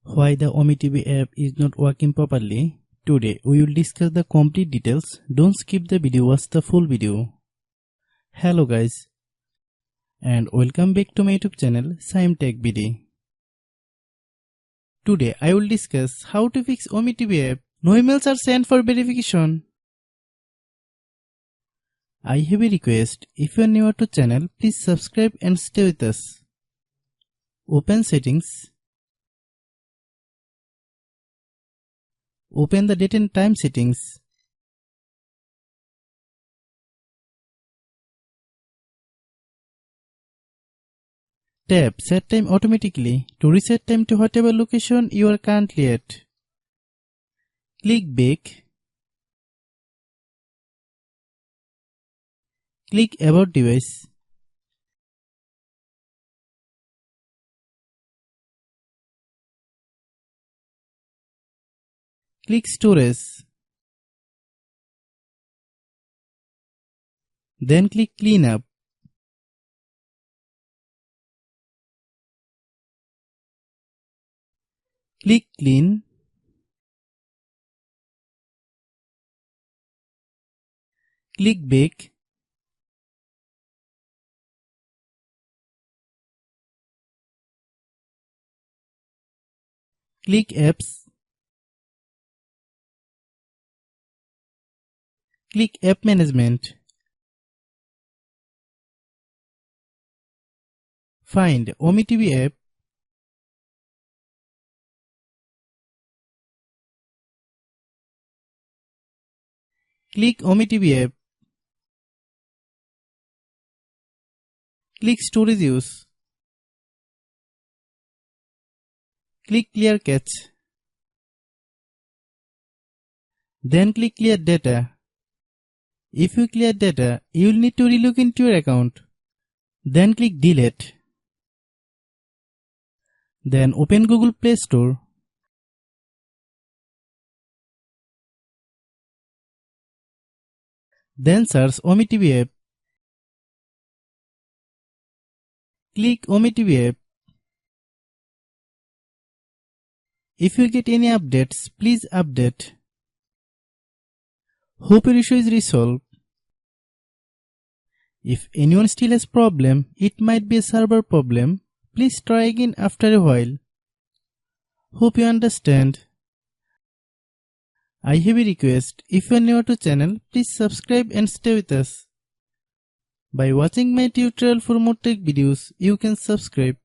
Why the OmeTV app is not working properly? Today we will discuss the complete details. Don't skip the video, watch the full video. Hello guys and welcome back to my YouTube channel Shaem Tech BD. Today I will discuss how to fix OmeTV app. No emails are sent for verification. I have a request. If you are new to channel, please subscribe and stay with us. Open settings. Open the date and time settings. Tap set time automatically to reset time to whatever location you are currently at. Click back. Click about device. Click storage. Then click cleanup. Click clean. Click back. Click apps. Click app management. Find OmeTV app. Click OmeTV app. Click storage use. Click clear cache. Then click clear data. If you clear data, you will need to relog into your account. Then click delete. Then open Google Play Store. Then search OmeTV app. Click OmeTV app. If you get any updates, please update. Hope your issue is resolved. If anyone still has problem, it might be a server problem. Please try again after a while. Hope you understand. I have a request. If you are new to channel, please subscribe and stay with us. By watching my tutorial for more tech videos, you can subscribe.